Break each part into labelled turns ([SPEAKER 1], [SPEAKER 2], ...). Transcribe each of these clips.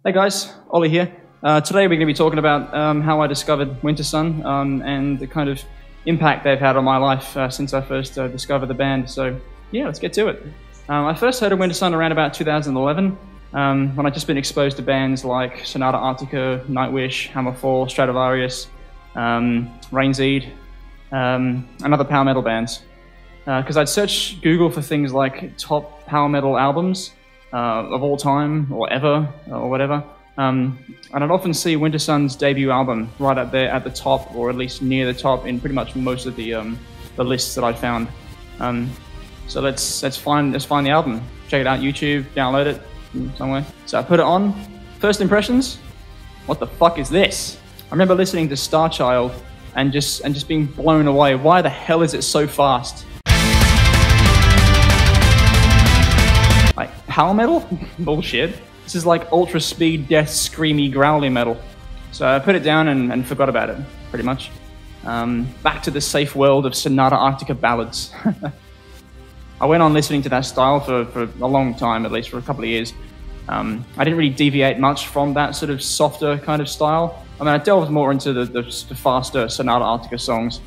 [SPEAKER 1] Hey guys, Ollie here. Today we're going to be talking about how I discovered Wintersun and the kind of impact they've had on my life since I first discovered the band. So yeah, let's get to it. I first heard of Wintersun around about 2011 when I'd just been exposed to bands like Sonata Arctica, Nightwish, Hammerfall, Stratovarius, Rainseed, and other power metal bands. Because I'd search Google for things like top power metal albums of all time, or ever, or whatever. And I'd often see Wintersun's debut album right up there at the top, or at least near the top in pretty much most of the lists that I found. So let's find the album. Check it out, YouTube, download it somewhere. So I put it on. First impressions, what the fuck is this? I remember listening to Starchild and just being blown away. Why the hell is it so fast? Like, power metal? Bullshit. This is like ultra speed, death, screamy, growly metal. So I put it down and forgot about it, pretty much. Back to the safe world of Sonata Arctica ballads. I went on listening to that style for a long time, at least for a couple of years. I didn't really deviate much from that sort of softer kind of style. I mean, I delved more into the faster Sonata Arctica songs.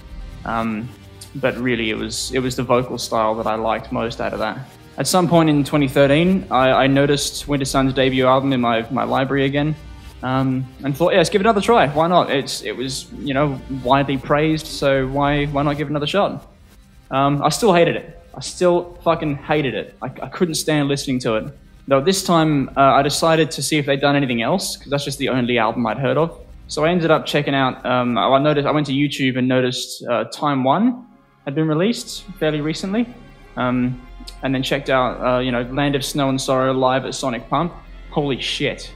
[SPEAKER 1] But really, it was the vocal style that I liked most out of that. At some point in 2013, I noticed Wintersun's debut album in my library again, and thought, yeah, let's give it another try. Why not? It was, you know, widely praised, so why not give it another shot? I still hated it. I still fucking hated it. I couldn't stand listening to it. Though this time, I decided to see if they'd done anything else, because that's just the only album I'd heard of. So I ended up checking out. I went to YouTube and noticed Time 1 had been released fairly recently. And then checked out, you know, Land of Snow and Sorrow live at Sonic Pump. Holy shit.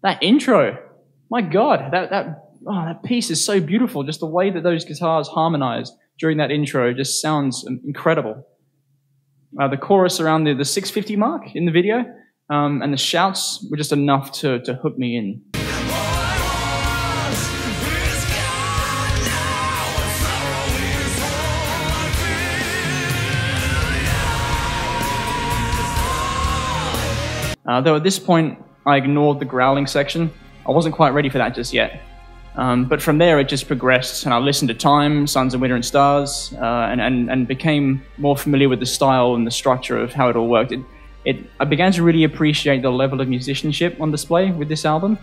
[SPEAKER 1] That intro, my god, that piece is so beautiful. Just the way that those guitars harmonize during that intro just sounds incredible. The chorus around the 650 mark in the video, and the shouts were just enough to hook me in. Though at this point, I ignored the growling section. I wasn't quite ready for that just yet. But from there, it just progressed, and I listened to Time, Suns of Winter and Stars, and became more familiar with the style and the structure of how it all worked. I began to really appreciate the level of musicianship on display with this album.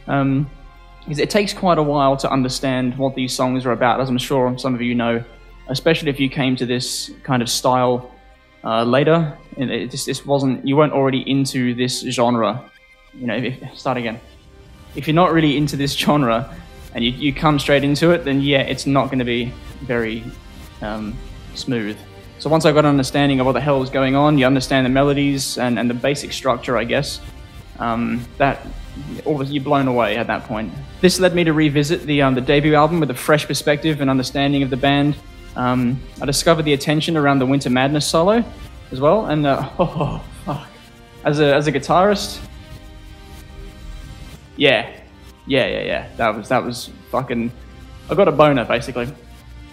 [SPEAKER 1] Because it takes quite a while to understand what these songs are about, as I'm sure some of you know, especially if you came to this kind of style later. You weren't already into this genre. You know, start again. If you're not really into this genre and you come straight into it, then yeah, it's not going to be very smooth. So once I got an understanding of what the hell was going on, you understand the melodies and the basic structure, I guess, you're blown away at that point. This led me to revisit the debut album with a fresh perspective and understanding of the band. I discovered the attention around the Winter Madness solo as well, and oh fuck, as a guitarist, yeah, that was fucking, I got a boner basically.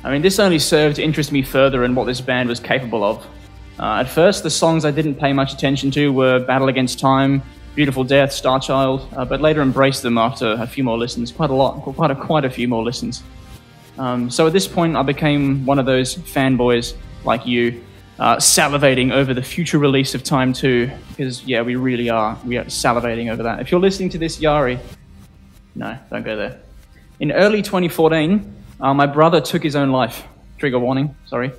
[SPEAKER 1] I mean, this only served to interest me further in what this band was capable of. At first, the songs I didn't pay much attention to were Battle Against Time, Beautiful Death, Starchild, but later embraced them after a few more listens, quite a few more listens. So at this point, I became one of those fanboys like you, salivating over the future release of Time 2, because yeah, we are salivating over that. If you're listening to this, Yari, no, don't go there. In early 2014, my brother took his own life. Trigger warning, sorry.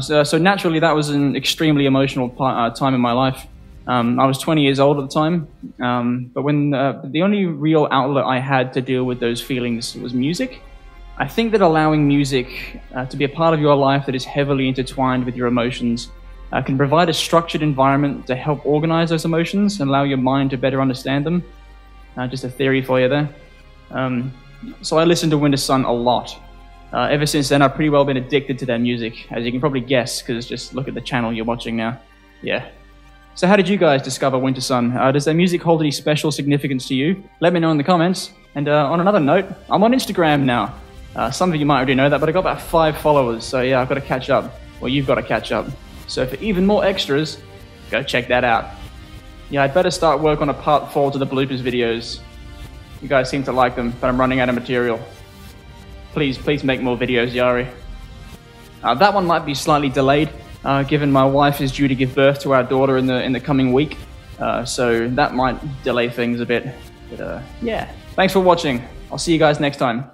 [SPEAKER 1] So naturally, that was an extremely emotional time in my life. I was 20 years old at the time, but when the only real outlet I had to deal with those feelings was music. I think that allowing music to be a part of your life that is heavily intertwined with your emotions can provide a structured environment to help organize those emotions and allow your mind to better understand them. Just a theory for you there. So I listened to Wintersun a lot. Ever since then, I've pretty well been addicted to their music, as you can probably guess, because just look at the channel you're watching now. Yeah. So how did you guys discover Wintersun? Does their music hold any special significance to you? Let me know in the comments. And on another note, I'm on Instagram now. Some of you might already know that, but I got about 5 followers, so yeah, I've got to catch up. Well, you've got to catch up. So for even more extras, go check that out. Yeah, I'd better start work on a part 4 to the bloopers videos. You guys seem to like them, but I'm running out of material. Please make more videos, Yari. That one might be slightly delayed, given my wife is due to give birth to our daughter in the coming week. So that might delay things a bit. But yeah, thanks for watching. I'll see you guys next time.